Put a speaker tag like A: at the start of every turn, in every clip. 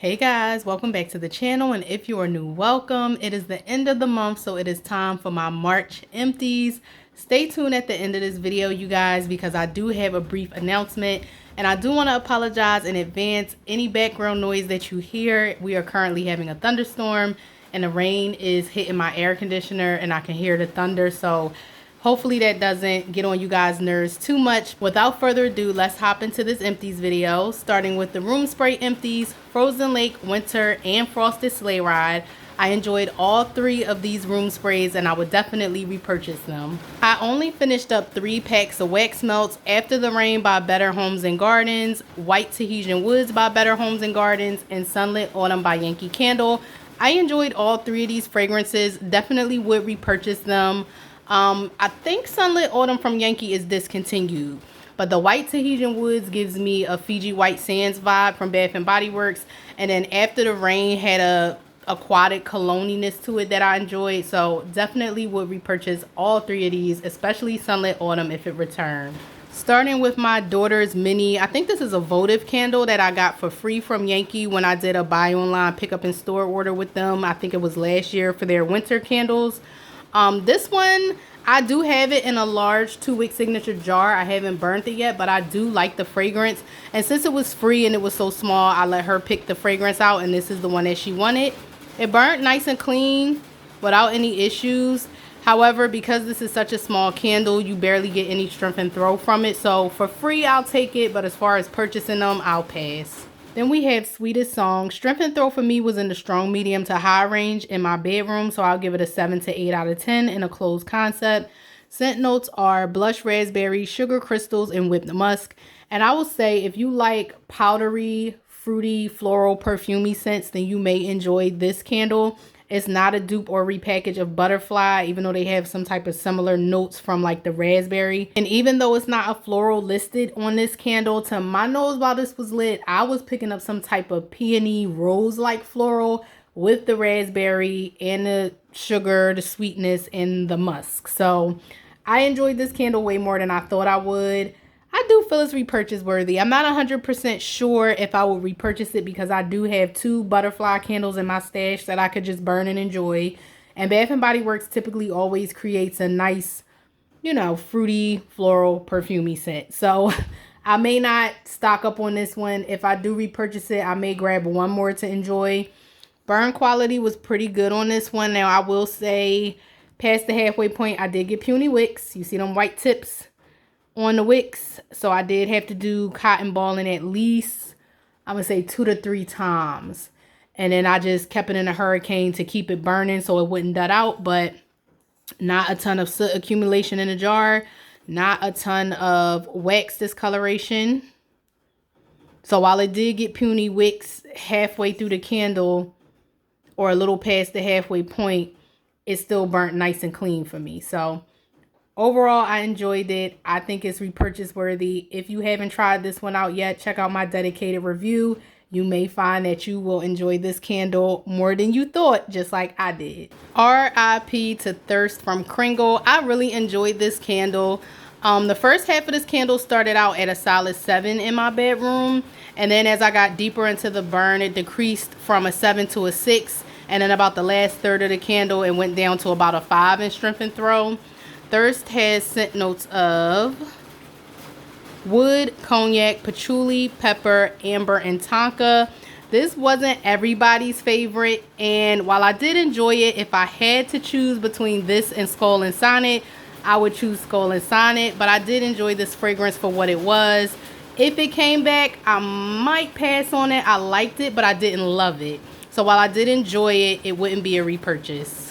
A: Hey guys, welcome back to the channel, and if you are new, welcome. It is the end of the month, so it is time for my March empties. Stay tuned at the end of this video, you guys, because I do have a brief announcement, and I do want to apologize in advance. Any background noise that you hear, we are currently having a thunderstorm, and the rain is hitting my air conditioner, and I can hear the thunder, so hopefully that doesn't get on you guys' nerves too much. Without further ado, let's hop into this empties video, starting with the room spray empties, Frozen Lake, Winter, and Frosted Sleigh Ride. I enjoyed all three of these room sprays and I would definitely repurchase them. I only finished up 3 packs of wax melts: After the Rain by Better Homes and Gardens, White Tahitian Woods by Better Homes and Gardens, and Sunlit Autumn by Yankee Candle. I enjoyed all 3 of these fragrances, definitely would repurchase them. I think Sunlit Autumn from Yankee is discontinued, but the White Tahitian Woods gives me a Fiji White Sands vibe from Bath and Body Works, and then After the Rain had a aquatic cologniness to it that I enjoyed, so definitely would repurchase all 3 of these, especially Sunlit Autumn if it returned. Starting with my daughter's mini, I think this is a Votive candle that I got for free from Yankee when I did a buy online pick up in store order with them. I think it was last year for their winter candles. This one, I do have it in a large 2-wick signature jar. I haven't burnt it yet, but I do like the fragrance. And since it was free and it was so small, I let her pick the fragrance out, and this is the one that she wanted. It burnt nice and clean without any issues. However, because this is such a small candle, you barely get any strength and throw from it. So for free, I'll take it, but as far as purchasing them, I'll pass. Then we have Sweetest Song. Strength and throw for me was in the strong medium to high range in my bedroom, so I'll give it a 7 to 8 out of 10 in a closed concept. Scent notes are blush raspberry, sugar crystals, and whipped musk. And I will say, if you like powdery, fruity, floral, perfumey scents, then you may enjoy this candle. It's not a dupe or repackage of Butterfly, even though they have some type of similar notes from like the raspberry. And even though it's not a floral listed on this candle, to my nose while this was lit, I was picking up some type of peony rose-like floral with the raspberry and the sugar, the sweetness, and the musk. So I enjoyed this candle way more than I thought I would. I do feel it's repurchase worthy. I'm not 100% sure if I will repurchase it because I do have 2 butterfly candles in my stash that I could just burn and enjoy. And Bath and Body Works typically always creates a nice, you know, fruity, floral, perfumey scent. So I may not stock up on this one. If I do repurchase it, I may grab one more to enjoy. Burn quality was pretty good on this one. Now, I will say, past the halfway point, I did get puny wicks. You see them white tips on the wicks, so I did have to do cotton balling at least, I'm gonna say 2 to 3 times, and then I just kept it in a hurricane to keep it burning so it wouldn't dud out. But not a ton of soot accumulation in the jar, not a ton of wax discoloration. So while it did get puny wicks halfway through the candle, or a little past the halfway point, it still burnt nice and clean for me. So overall, I enjoyed it. I think it's repurchase worthy. If you haven't tried this one out yet, check out my dedicated review. You may find that you will enjoy this candle more than you thought, just like I did. R.I.P. to Thirst from Kringle. I really enjoyed this candle. The first half of this candle started out at a solid 7 in my bedroom. And then as I got deeper into the burn, it decreased from a 7 to a 6. And then about the last third of the candle, it went down to about a 5 in strength and throw. Thirst has scent notes of wood, cognac, patchouli, pepper, amber, and tonka. This wasn't everybody's favorite, and while I did enjoy it, if I had to choose between this and Skull and Sonnet, I would choose Skull and Sonnet. But I did enjoy this fragrance for what it was. If it came back, I might pass on it. I liked it, but I didn't love it. So while I did enjoy it, it wouldn't be a repurchase.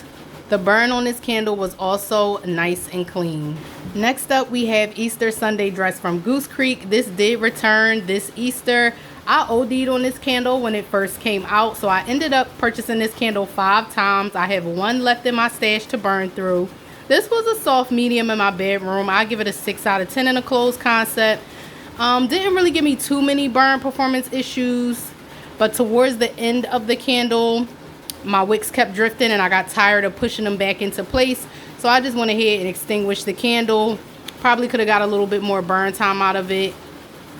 A: The burn on this candle was also nice and clean. Next up, we have Easter Sunday Dress from Goose Creek. This did return this Easter. I OD'd on this candle when it first came out, so I ended up purchasing this candle 5 times. I have 1 left in my stash to burn through. This was a soft medium in my bedroom. I give it a 6 out of 10 in a closed concept. Didn't really give me too many burn performance issues, but towards the end of the candle, my wicks kept drifting and I got tired of pushing them back into place. So I just went ahead and extinguished the candle. Probably could have got a little bit more burn time out of it.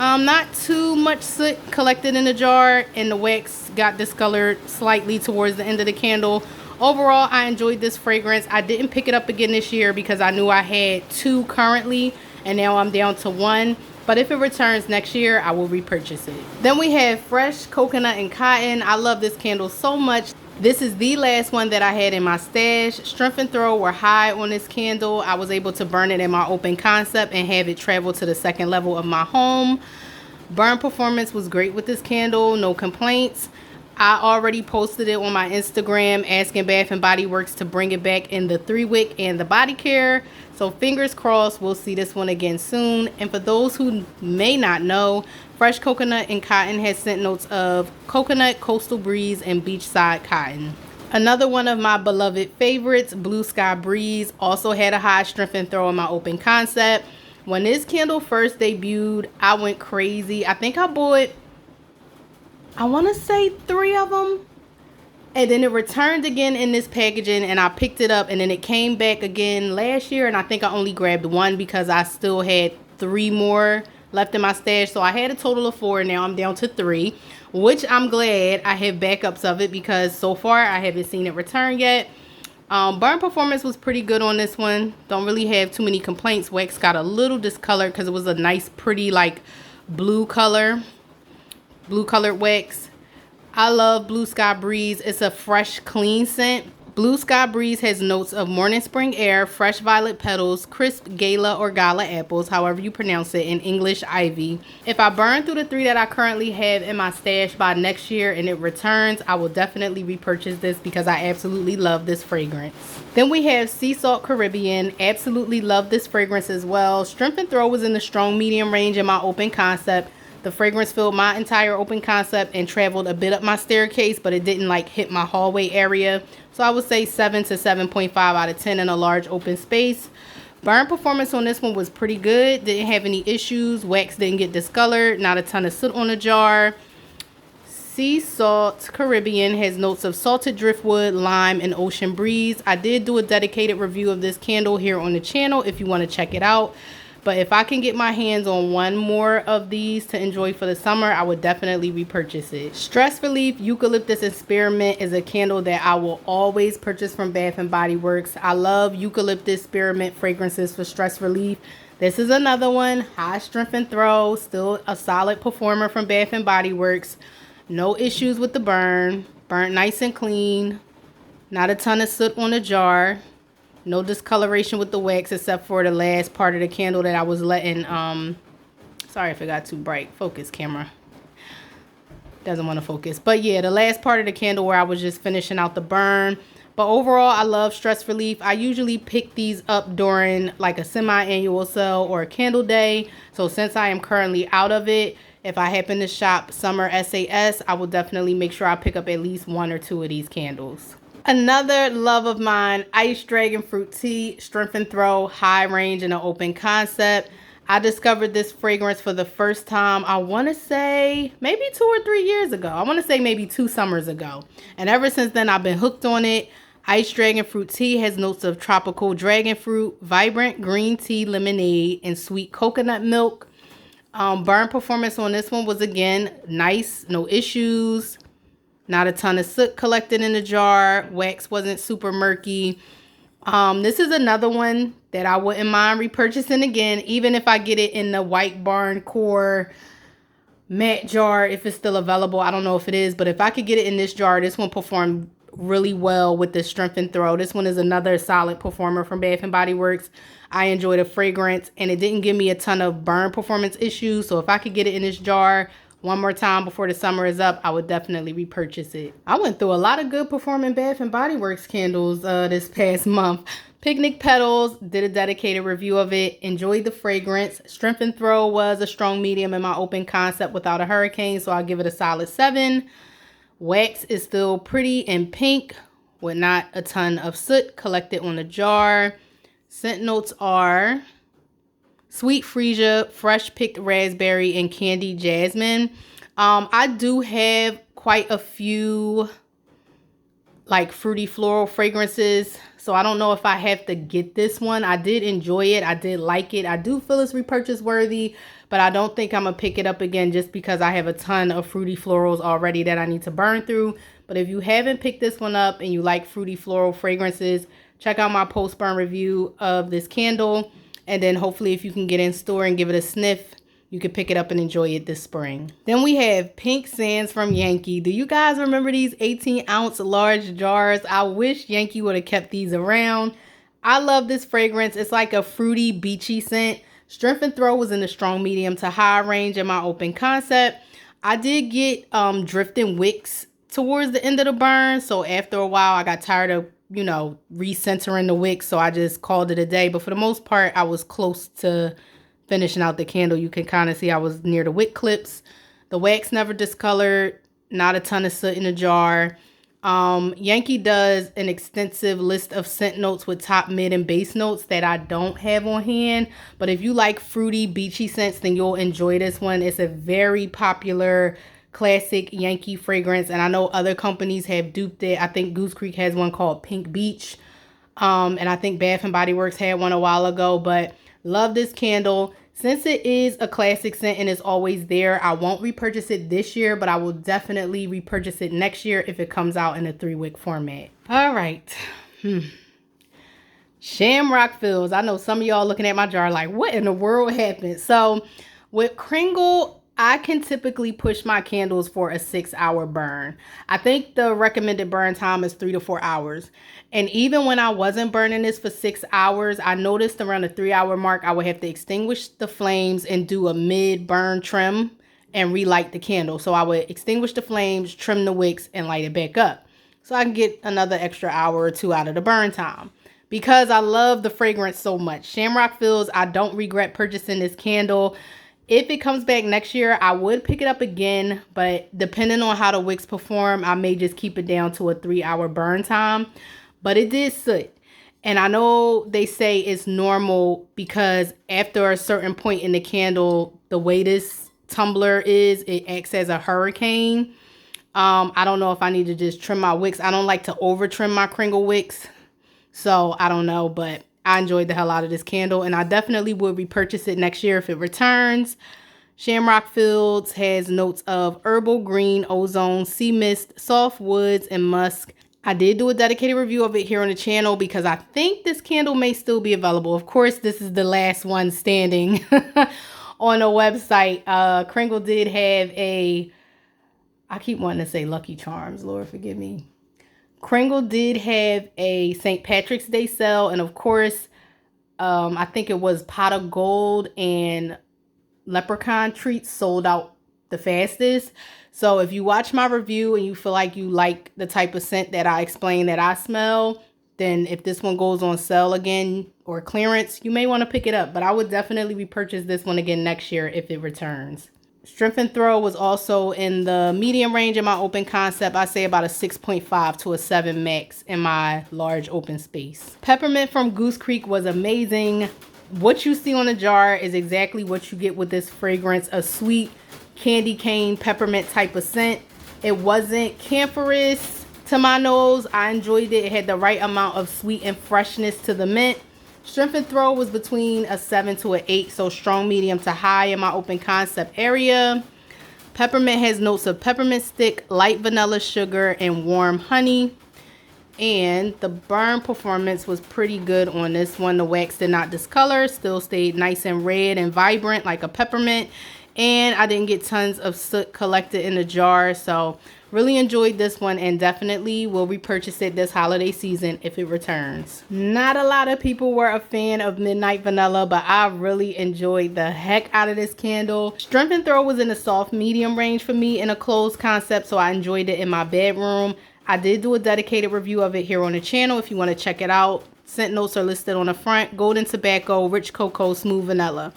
A: Not too much soot collected in the jar, and the wax got discolored slightly towards the end of the candle. Overall, I enjoyed this fragrance. I didn't pick it up again this year because I knew I had 2 currently, and now I'm down to 1. But if it returns next year, I will repurchase it. Then we have Fresh Coconut and Cotton. I love this candle so much. This is the last one that I had in my stash. Strength and throw were high on this candle. I was able to burn it in my open concept and have it travel to the 2nd level of my home. Burn performance was great with this candle, no complaints. I already posted it on my Instagram asking Bath & Body Works to bring it back in the 3-wick and the body care. So fingers crossed we'll see this one again soon. And for those who may not know, Fresh Coconut and Cotton has scent notes of coconut, coastal breeze, and beachside cotton. Another one of my beloved favorites, Blue Sky Breeze, also had a high strength and throw in my open concept. When this candle first debuted, I went crazy. I think I bought, I want to say 3 of them. And then it returned again in this packaging, and I picked it up, and then it came back again last year, and I think I only grabbed 1 because I still had 3 more left in my stash. So I had a total of 4. Now I'm down to 3, which I'm glad I have backups of it because so far I haven't seen it return yet. Burn performance was pretty good on this one. Don't really have too many complaints. Wax got a little discolored because it was a nice pretty like blue colored wax. I love Blue Sky Breeze. It's a fresh, clean scent. Blue Sky Breeze has notes of morning spring air, fresh violet petals, crisp gala or gala apples, however you pronounce it, in English ivy. If I burn through the 3 that I currently have in my stash by next year and it returns, I will definitely repurchase this because I absolutely love this fragrance. Then we have Sea Salt Caribbean. Absolutely love this fragrance as well. Strength and throw was in the strong medium range in my open concept. The fragrance filled my entire open concept and traveled a bit up my staircase, but it didn't like hit my hallway area. So I would say 7 to 7.5 out of 10 in a large open space. Burn performance on this one was pretty good. Didn't have any issues. Wax didn't get discolored. Not a ton of soot on the jar. Sea Salt Caribbean has notes of salted driftwood, lime, and ocean breeze. I did do a dedicated review of this candle here on the channel if you want to check it out. But if I can get my hands on 1 more of these to enjoy for the summer, I would definitely repurchase it. Stress Relief Eucalyptus and Spearmint is a candle that I will always purchase from Bath & Body Works. I love eucalyptus spearmint fragrances for stress relief. This is another one, high strength and throw, still a solid performer from Bath & Body Works. No issues with the burn. Burnt nice and clean. Not a ton of soot on the jar. No discoloration with the wax except for the last part of the candle that I was letting, sorry if it got too bright. Focus, camera. Doesn't want to focus. But yeah, the last part of the candle where I was just finishing out the burn. But overall, I love Stress Relief. I usually pick these up during like a semi-annual sale or a candle day. So since I am currently out of it, if I happen to shop Summer SAS, I will definitely make sure I pick up at least 1 or 2 of these candles. Another love of mine, Iced Dragon Fruit Tea, strength and throw, high range in an open concept. I discovered this fragrance for the first time, I want to say maybe 2 or 3 years ago. I want to say maybe 2 summers ago. And ever since then, I've been hooked on it. Iced Dragon Fruit Tea has notes of tropical dragon fruit, vibrant green tea lemonade, and sweet coconut milk. Burn performance on this one was, again, nice, no issues. Not a ton of soot collected in the jar. Wax wasn't super murky. This is another one that I wouldn't mind repurchasing again, even if I get it in the White Barn Core matte jar, if it's still available. I don't know if it is, but if I could get it in this jar, this one performed really well with the strength and throw. This one is another solid performer from Bath & Body Works. I enjoyed the fragrance, and it didn't give me a ton of burn performance issues. So if I could get it in this jar 1 more time before the summer is up, I would definitely repurchase it. I went through a lot of good performing Bath & Body Works candles this past month. Picnic Petals, did a dedicated review of it. Enjoyed the fragrance. Strength and throw was a strong medium in my open concept without a hurricane, so I'll give it a solid 7. Wax is still pretty and pink with not a ton of soot collected on the jar. Scent notes are Sweet Freesia, fresh picked raspberry, and candied jasmine. I do have quite a few like fruity floral fragrances. So I don't know if I have to get this one. I did enjoy it. I did like it. I do feel it's repurchase worthy, but I don't think I'm gonna pick it up again just because I have a ton of fruity florals already that I need to burn through. But if you haven't picked this one up and you like fruity floral fragrances, check out my post-burn review of this candle. And then hopefully if you can get in store and give it a sniff, you can pick it up and enjoy it this spring. Then we have Pink Sands from Yankee. Do you guys remember these 18-ounce large jars? I wish Yankee would have kept these around. I love this fragrance. It's like a fruity, beachy scent. Strength and Throw was in the strong medium to high range in my open concept. I did get drifting wicks towards the end of the burn. So after a while, I got tired of, you know, recentering the wicks. So I just called it a day. But for the most part, I was close to finishing out the candle. You can kind of see I was near the wick clips. The wax never discolored. Not a ton of soot in the jar. Yankee does an extensive list of scent notes with top, mid, and base notes that I don't have on hand. But if you like fruity, beachy scents, then you'll enjoy this one. It's a very popular classic Yankee fragrance, and I know other companies have duped it. I think Goose Creek has one called Pink Beach. And I think Bath and Body Works had one a while ago, but love this candle. Since it is a classic scent and it's always there, I won't repurchase it this year, but I will definitely repurchase it next year if it comes out in a 3-wick format. All right. Shamrock Fields. I know some of y'all looking at my jar like, what in the world happened? So with Kringle, I can typically push my candles for a 6-hour burn. I think the recommended burn time is 3 to 4 hours. And even when I wasn't burning this for 6 hours, I noticed around the 3-hour mark, I would have to extinguish the flames and do a mid-burn trim and relight the candle. So I would extinguish the flames, trim the wicks, and light it back up. So I can get another extra hour or two out of the burn time. Because I love the fragrance so much. Shamrock Fields, I don't regret purchasing this candle. If it comes back next year, I would pick it up again. But depending on how the wicks perform, I may just keep it down to a 3-hour burn time. But it did soot. And I know they say it's normal because after a certain point in the candle, the way this tumbler is, it acts as a hurricane. I don't know if I need to just trim my wicks. I don't like to over trim my Kringle wicks. So I don't know, but I enjoyed the hell out of this candle. And I definitely would repurchase it next year if it returns. Shamrock Fields has notes of herbal green, ozone, sea mist, soft woods, and musk. I did do a dedicated review of it here on the channel because I think this candle may still be available. Of course, this is the last one standing on a website. Kringle did have a, I keep wanting to say Lucky Charms, Lord forgive me. Kringle did have a St. Patrick's Day sale. And of course, I think it was Pot of Gold and Leprechaun treats sold out the fastest. So if you watch my review and you feel like you like the type of scent that I explained that I smell, then if this one goes on sale again or clearance, you may want to pick it up. But I would definitely repurchase this one again next year if it returns. Strength and Throw was also in the medium range in my open concept. I say about a 6.5 to a 7 max in my large open space. Peppermint from Goose Creek was amazing. What you see on the jar is exactly what you get with this fragrance, a sweet candy cane peppermint type of scent. It wasn't camphorous to my nose. I enjoyed it. It had the right amount of sweet and freshness to the mint. Strength and Throw was between a 7 to an 8, so strong medium to high in my open concept area. Peppermint has notes of peppermint stick, light vanilla sugar, and warm honey. And the burn performance was pretty good on this one. The wax did not discolor, still stayed nice and red and vibrant like a peppermint. And I didn't get tons of soot collected in the jar. So really enjoyed this one and definitely will repurchase it this holiday season if it returns. Not a lot of people were a fan of Midnight Vanilla, but I really enjoyed the heck out of this candle. Strength and Throw was in the soft medium range for me in a closed concept, so I enjoyed it in my bedroom. I did do a dedicated review of it here on the channel if you want to check it out. Scent notes are listed on the front. Golden tobacco, rich cocoa, smooth vanilla.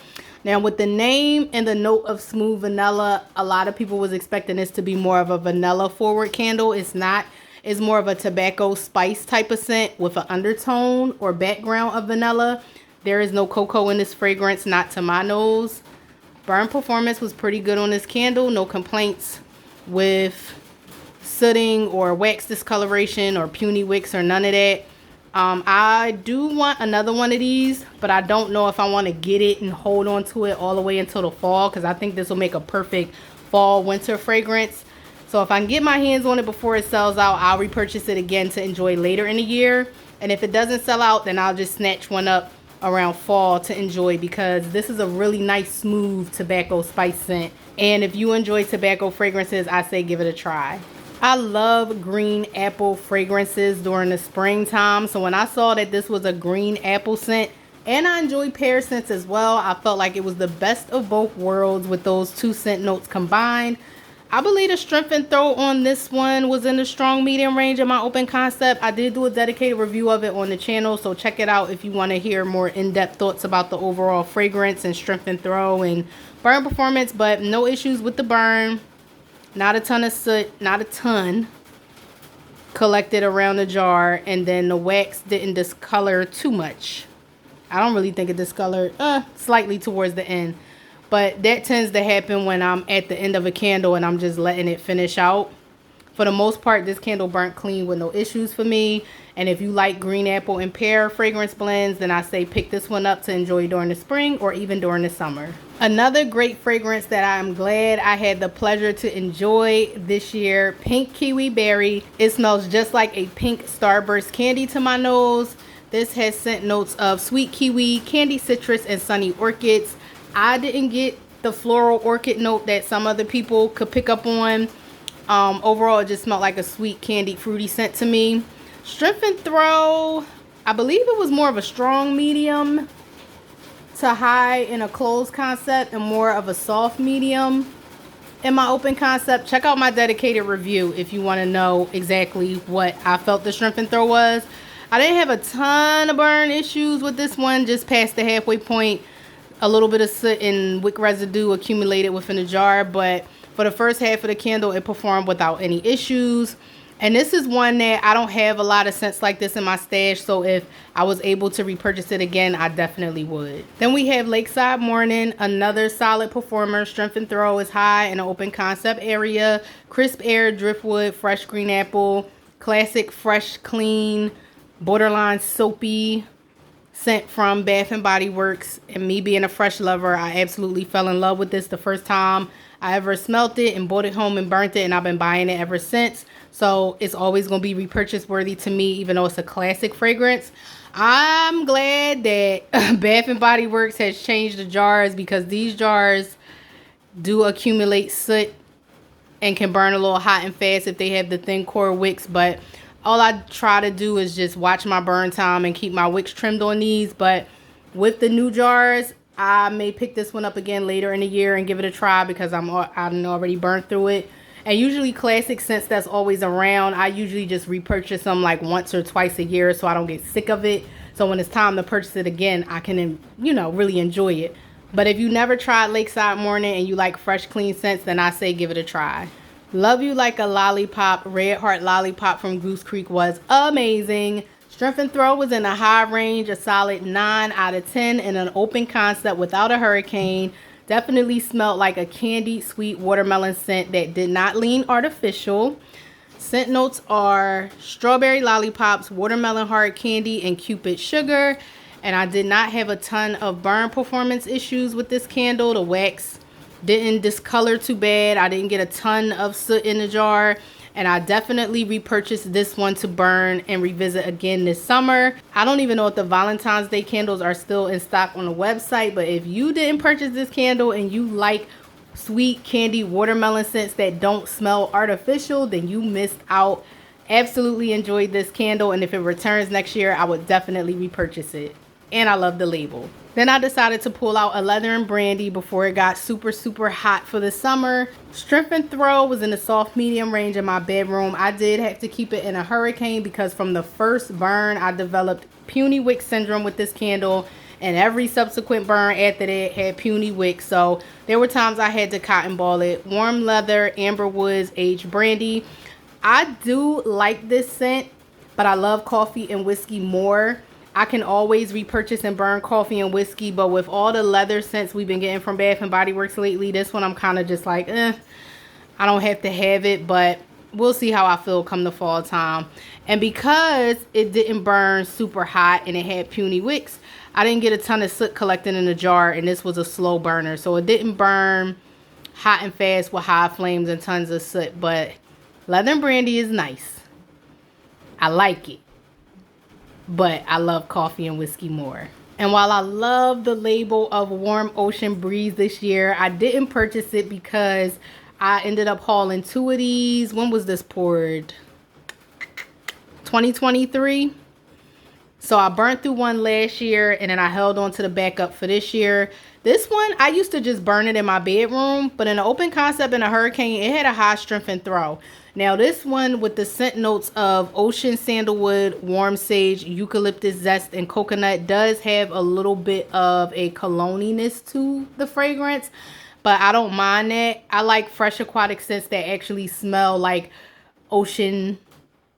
A: Now with the name and the note of smooth vanilla, a lot of people was expecting this to be more of a vanilla forward candle. It's not. It's more of a tobacco spice type of scent with an undertone or background of vanilla. There is no cocoa in this fragrance, not to my nose. Burn performance was pretty good on this candle. No complaints with sooting or wax discoloration or puny wicks or none of that. I do want another one of these, but I don't know if I want to get it and hold on to it all the way until the fall, because I think this will make a perfect fall winter fragrance. So if I can get my hands on it before it sells out, I'll repurchase it again to enjoy later in the year. And if it doesn't sell out, then I'll just snatch one up around fall to enjoy, because this is a really nice smooth tobacco spice scent. And if you enjoy tobacco fragrances, I say give it a try. I love green apple fragrances during the springtime. So when I saw that this was a green apple scent, and I enjoy pear scents as well, I felt like it was the best of both worlds with those two scent notes combined. I believe the strength and throw on this one was in the strong medium range in my open concept. I did do a dedicated review of it on the channel, so check it out if you want to hear more in-depth thoughts about the overall fragrance and strength and throw and burn performance. But no issues with the burn. Not a ton of soot, not a ton collected around the jar, and then the wax didn't discolor too much. I don't really think it discolored slightly towards the end, but that tends to happen when I'm at the end of a candle and I'm just letting it finish out. For the most part, this candle burnt clean with no issues for me. And if you like green apple and pear fragrance blends, then I say pick this one up to enjoy during the spring or even during the summer. Another great fragrance that I'm glad I had the pleasure to enjoy this year, Pink Kiwi Berry. It smells just like a pink Starburst candy to my nose. This has scent notes of sweet kiwi, candy citrus, and sunny orchids. I didn't get the floral orchid note that some other people could pick up on. Overall, it just smelled like a sweet candied fruity scent to me. Strength and throw, I believe it was more of a strong medium to high in a closed concept and more of a soft medium in my open concept. Check out my dedicated review if you want to know exactly what I felt the strength and throw was. I didn't have a ton of burn issues with this one, just past the halfway point. A little bit of soot and wick residue accumulated within the jar, but for the first half of the candle, it performed without any issues. And this is one that I don't have a lot of scents like this in my stash, so if I was able to repurchase it again, I definitely would. Then we have Lakeside Morning, another solid performer. Strength and throw is high in an open concept area. Crisp air, driftwood, fresh green apple, classic fresh, clean, borderline soapy scent from Bath and Body Works. And me being a fresh lover, I absolutely fell in love with this the first time I ever smelt it and bought it home and burnt it, and I've been buying it ever since. So it's always going to be repurchase worthy to me, even though it's a classic fragrance. I'm glad that Bath and Body Works has changed the jars, because these jars do accumulate soot and can burn a little hot and fast if they have the thin core wicks. But all I try to do is just watch my burn time and keep my wicks trimmed on these. But with the new jars, I may pick this one up again later in the year and give it a try, because I'm already burned through it. And usually classic scents that's always around, I usually just repurchase them like once or twice a year so I don't get sick of it. So when it's time to purchase it again, I can, really enjoy it. But if you never tried Lakeside Morning and you like fresh, clean scents, then I say give it a try. Love You Like a Lollipop, Red Heart Lollipop from Goose Creek was amazing. Strength and throw was in a high range, a solid 9 out of 10 in an open concept without a hurricane. Definitely smelled like a candied sweet watermelon scent that did not lean artificial. Scent notes are strawberry lollipops, watermelon hard candy, and Cupid sugar. And I did not have a ton of burn performance issues with this candle. The wax didn't discolor too bad. I didn't get a ton of soot in the jar. And I definitely repurchased this one to burn and revisit again this summer. I don't even know if the Valentine's Day candles are still in stock on the website, but if you didn't purchase this candle and you like sweet candy watermelon scents that don't smell artificial, then you missed out. Absolutely enjoyed this candle, and if it returns next year, I would definitely repurchase it. And I love the label. Then I decided to pull out a Leather and Brandy before it got super, super hot for the summer. Strength and throw was in the soft medium range in my bedroom. I did have to keep it in a hurricane because from the first burn, I developed puny wick syndrome with this candle. And every subsequent burn after that had puny wick. So there were times I had to cotton ball it. Warm leather, amber woods, aged brandy. I do like this scent, but I love coffee and whiskey more. I can always repurchase and burn coffee and whiskey, but with all the leather scents we've been getting from Bath and Body Works lately, this one I'm kind of just like, I don't have to have it. But we'll see how I feel come the fall time. And because it didn't burn super hot and it had puny wicks, I didn't get a ton of soot collecting in the jar, and this was a slow burner. So it didn't burn hot and fast with high flames and tons of soot. But Leather and Brandy is nice. I like it. But I love Coffee and Whiskey more. And while I love the label of Warm Ocean Breeze this year, I didn't purchase it because I ended up hauling 2 of these. When was this poured? 2023. So I burnt through one last year, and then I held on to the backup for this year. This one, I used to just burn it in my bedroom, but in the open concept in a hurricane, it had a high strength and throw. Now this one with the scent notes of ocean sandalwood, warm sage, eucalyptus zest, and coconut does have a little bit of a cologne-ness to the fragrance, but I don't mind that. I like fresh aquatic scents that actually smell like ocean,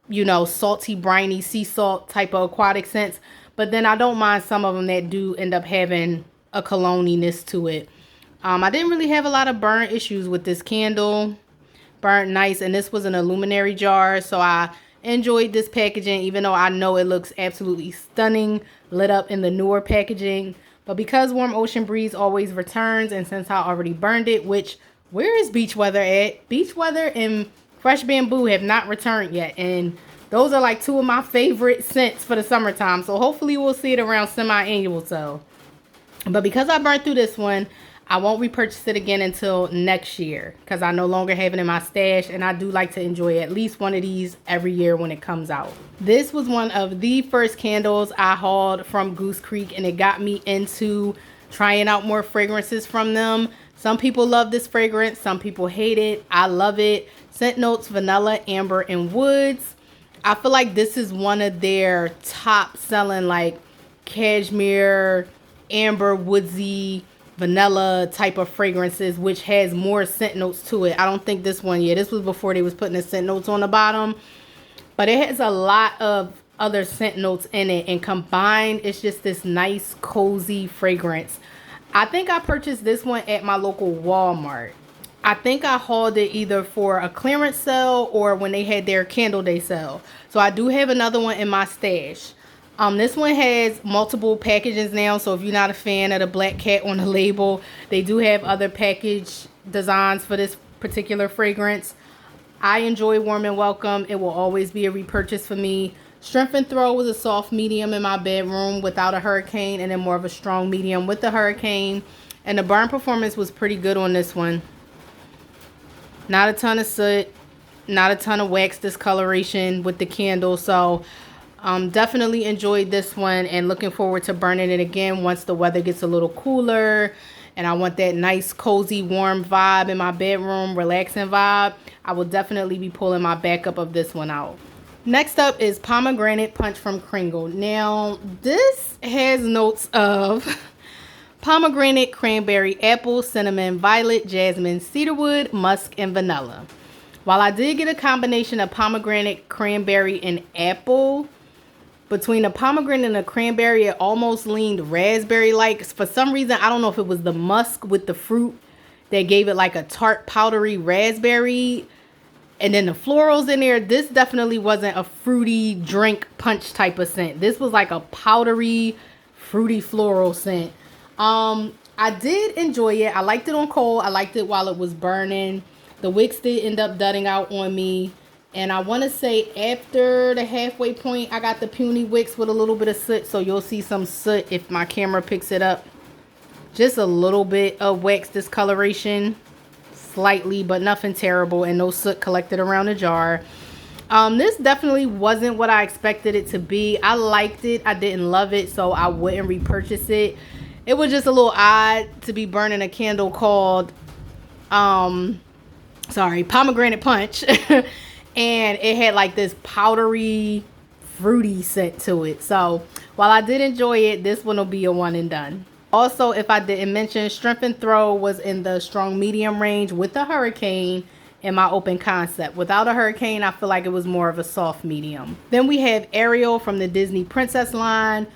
A: you know, salty, briny, sea salt type of aquatic scents. But then I don't mind some of them that do end up having a cologne-ness to it. I didn't really have a lot of burn issues with this candle. Burnt nice, and this was an aluminary jar, so I enjoyed this packaging, even though I know it looks absolutely stunning lit up in the newer packaging. But because Warm Ocean Breeze always returns, and since I already burned it, which, where is Beach Weather at? Beach Weather and Fresh Bamboo have not returned yet, and those are like 2 of my favorite scents for the summertime. So hopefully we'll see it around semi-annual sale. But because I burnt through this one, I won't repurchase it again until next year because I no longer have it in my stash, and I do like to enjoy at least one of these every year when it comes out. This was one of the first candles I hauled from Goose Creek, and it got me into trying out more fragrances from them. Some people love this fragrance, some people hate it. I love it. Scent notes, vanilla, amber, and woods. I feel like this is one of their top selling like cashmere, amber, woodsy, vanilla type of fragrances, which has more scent notes to it. I don't think this one, this was before they was putting the scent notes on the bottom, but it has a lot of other scent notes in it, and combined it's just this nice cozy fragrance. I think I purchased this one at my local Walmart. I think I hauled it either for a clearance sale or when they had their candle day sale. So I do have another one in my stash. This one has multiple packages now, so if you're not a fan of the black cat on the label, they do have other package designs for this particular fragrance. I enjoy Warm and Welcome. It will always be a repurchase for me. Strength and Throw was a soft medium in my bedroom without a hurricane, and then more of a strong medium with the hurricane. And the burn performance was pretty good on this one. Not a ton of soot, not a ton of wax discoloration with the candle, so definitely enjoyed this one, and looking forward to burning it again once the weather gets a little cooler and I want that nice cozy warm vibe in my bedroom, relaxing vibe. I will definitely be pulling my backup of this one out. Next up is Pomegranate Punch from Kringle. Now this has notes of pomegranate, cranberry, apple, cinnamon, violet, jasmine, cedarwood, musk, and vanilla. While I did get a combination of pomegranate, cranberry, and apple, between the pomegranate and the cranberry, it almost leaned raspberry-like. For some reason, I don't know if it was the musk with the fruit that gave it like a tart, powdery raspberry, and then the florals in there. This definitely wasn't a fruity drink punch type of scent. This was like a powdery, fruity floral scent. I did enjoy it. I liked it on cold. I liked it while it was burning. The wicks did end up dudding out on me. And I want to say after the halfway point, I got the puny wicks with a little bit of soot. So you'll see some soot if my camera picks it up. Just a little bit of wax discoloration. Slightly, but nothing terrible. And no soot collected around the jar. This definitely wasn't what I expected it to be. I liked it. I didn't love it. So I wouldn't repurchase it. It was just a little odd to be burning a candle called, Pomegranate Punch. And it had like this powdery, fruity scent to it. So while I did enjoy it, this one will be a one and done. Also, if I didn't mention, Strength and Throw was in the strong medium range with the hurricane in my open concept. Without a hurricane, I feel like it was more of a soft medium. Then we have Ariel from the Disney Princess line.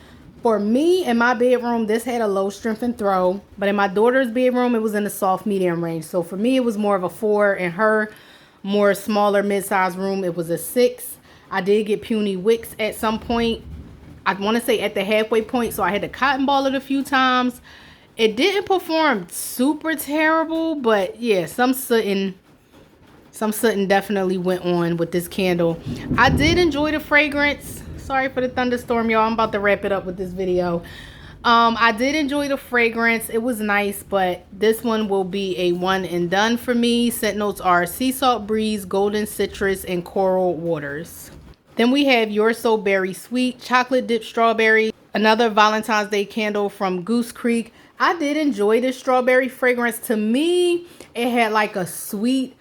A: For me, in my bedroom, this had a low Strength and Throw. But in my daughter's bedroom, it was in the soft medium range. So for me, it was more of a 4. In her more smaller mid-sized room, it was a 6. I did get puny wicks at some point. I want to say at the halfway point, so I had to cotton ball it a few times. It didn't perform super terrible, but yeah, some sooting definitely went on with this candle. I did enjoy the fragrance. Sorry for the thunderstorm, y'all. I'm about to wrap it up with this video. I did enjoy the fragrance. It was nice, but this one will be a one and done for me. Scent notes are sea salt breeze, golden citrus, and coral waters. Then we have You're So Berry Sweet, chocolate dipped strawberry. Another Valentine's Day candle from Goose Creek. I did enjoy this strawberry fragrance. To me, it had like a sweet,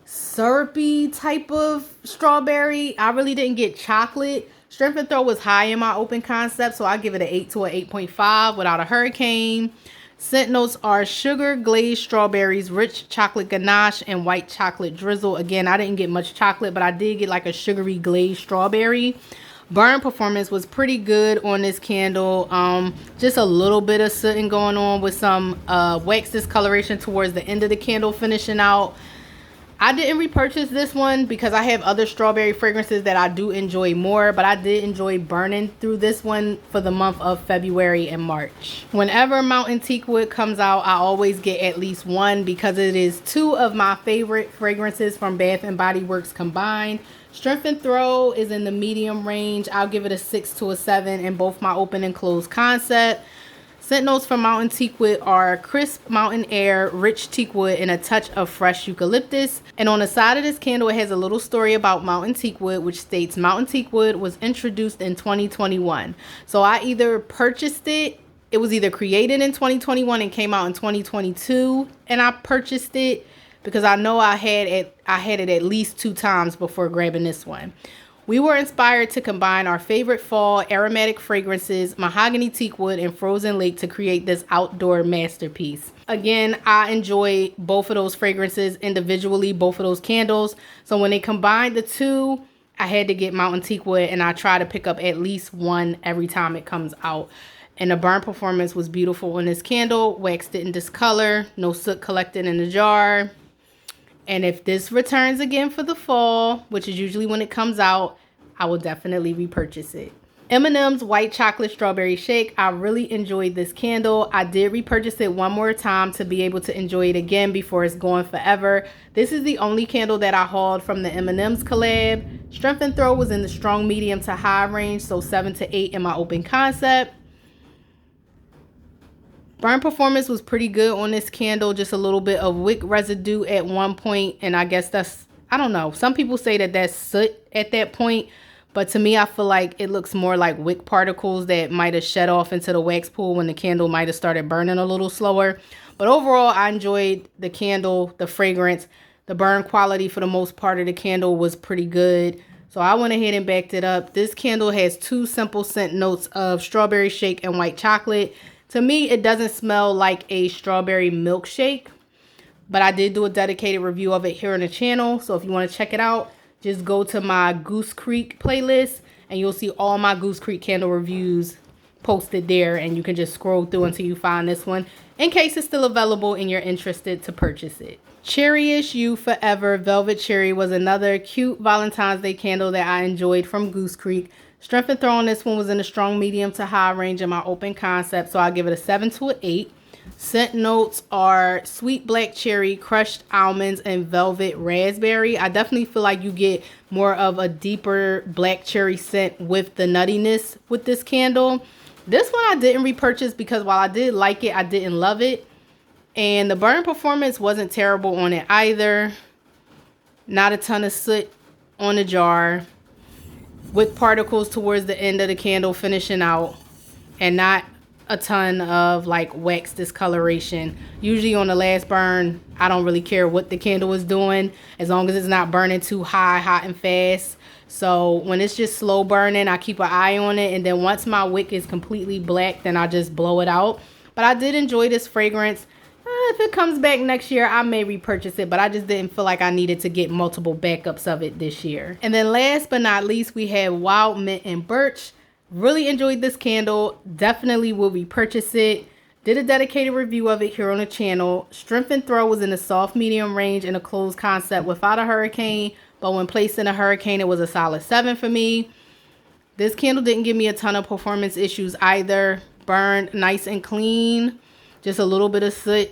A: syrupy type of strawberry. I really didn't get chocolate. Strength and throw was high in my open concept, so I give it an 8 to an 8.5 without a hurricane. Scent notes are sugar, glazed strawberries, rich chocolate ganache, and white chocolate drizzle. Again, I didn't get much chocolate, but I did get like a sugary glazed strawberry. Burn performance was pretty good on this candle. Just a little bit of sooting going on with some wax discoloration towards the end of the candle finishing out. I didn't repurchase this one because I have other strawberry fragrances that I do enjoy more, but I did enjoy burning through this one for the month of February and March. Whenever Mountain Teakwood comes out, I always get at least one because it is 2 of my favorite fragrances from Bath & Body Works combined. Strength and Throw is in the medium range. I'll give it a 6 to a 7 in both my open and closed concept. Scent notes from Mountain Teakwood are crisp mountain air, rich teakwood, and a touch of fresh eucalyptus. And on the side of this candle, it has a little story about Mountain Teakwood, which states Mountain Teakwood was introduced in 2021. So I either purchased it, it was either created in 2021 and came out in 2022, and I purchased it because I know I had it at least 2 times before grabbing this one. We were inspired to combine our favorite fall aromatic fragrances, mahogany teakwood, and frozen lake to create this outdoor masterpiece. Again, I enjoy both of those fragrances individually, both of those candles. So when they combined the 2, I had to get Mountain Teakwood, and I try to pick up at least one every time it comes out. And the burn performance was beautiful on this candle. Wax didn't discolor, no soot collected in the jar. And if this returns again for the fall, which is usually when it comes out, I will definitely repurchase it. M&M's White Chocolate Strawberry Shake. I really enjoyed this candle. I did repurchase it one more time to be able to enjoy it again before it's gone forever. This is the only candle that I hauled from the M&M's collab. Strength and Throw was in the strong medium to high range, so 7 to 8 in my open concept. Burn performance was pretty good on this candle. Just a little bit of wick residue at one point. And I guess that's, I don't know. Some people say that that's soot at that point. But to me, I feel like it looks more like wick particles that might have shed off into the wax pool when the candle might have started burning a little slower. But overall, I enjoyed the candle, the fragrance. The burn quality for the most part of the candle was pretty good. So I went ahead and backed it up. This candle has 2 simple scent notes of strawberry shake and white chocolate. To me, it doesn't smell like a strawberry milkshake, but I did do a dedicated review of it here on the channel. So if you want to check it out, just go to my Goose Creek playlist and you'll see all my Goose Creek candle reviews posted there. And you can just scroll through until you find this one in case it's still available and you're interested to purchase it. Cherish You Forever Velvet Cherry was another cute Valentine's Day candle that I enjoyed from Goose Creek. Strength and Throw on this one was in the strong medium to high range in my open concept, so I'll give it a 7 to an 8. Scent notes are sweet black cherry, crushed almonds, and velvet raspberry. I definitely feel like you get more of a deeper black cherry scent with the nuttiness with this candle. This one I didn't repurchase because while I did like it, I didn't love it. And the burn performance wasn't terrible on it either. Not a ton of soot on the jar. With particles towards the end of the candle finishing out, and not a ton of like wax discoloration. Usually on the last burn, I don't really care what the candle is doing as long as it's not burning too hot and fast. So when it's just slow burning, I keep an eye on it, and then once my wick is completely black, then I just blow it out. But I did enjoy this fragrance. If it comes back next year, I may repurchase it, but I just didn't feel like I needed to get multiple backups of it this year. And then last but not least, we have Wild Mint and Birch. Really enjoyed this candle. Definitely will repurchase it. Did a dedicated review of it here on the channel. Strength and throw was in the soft medium range in a closed concept without a hurricane, but when placed in a hurricane, it was a solid 7 for me. This candle didn't give me a ton of performance issues either. Burned nice and clean, just a little bit of soot,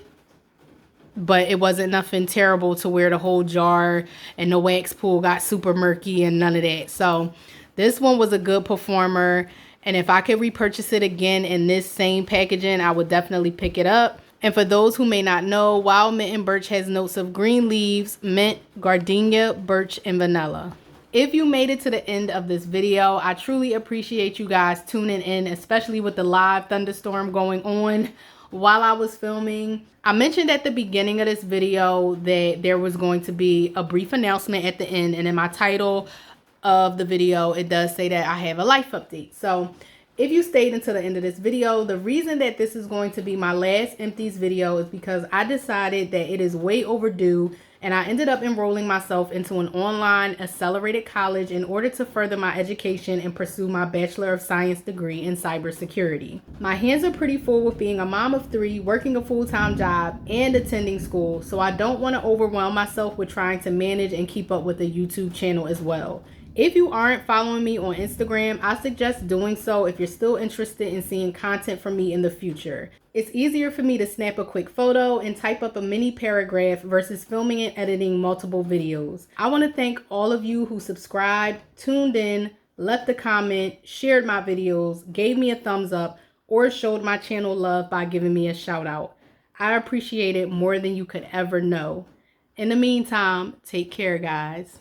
A: but it wasn't nothing terrible to where the whole jar and the wax pool got super murky and none of that. So this one was a good performer, and if I could repurchase it again in this same packaging, I would definitely pick it up. And for those who may not know, Wild Mint and Birch has notes of green leaves, mint, gardenia, birch, and vanilla. If you made it to the end of this video, I truly appreciate you guys tuning in, especially with the live thunderstorm going on while I was filming. I mentioned at the beginning of this video that there was going to be a brief announcement at the end, and in my title of the video, it does say that I have a life update. So if you stayed until the end of this video, the reason that this is going to be my last Empties video is because I decided that it is way overdue, and I ended up enrolling myself into an online accelerated college in order to further my education and pursue my Bachelor of Science degree in cybersecurity. My hands are pretty full with being a mom of 3, working a full-time job, and attending school, so I don't want to overwhelm myself with trying to manage and keep up with the YouTube channel as well. If you aren't following me on Instagram, I suggest doing so if you're still interested in seeing content from me in the future. It's easier for me to snap a quick photo and type up a mini paragraph versus filming and editing multiple videos. I want to thank all of you who subscribed, tuned in, left a comment, shared my videos, gave me a thumbs up, or showed my channel love by giving me a shout out. I appreciate it more than you could ever know. In the meantime, take care, guys.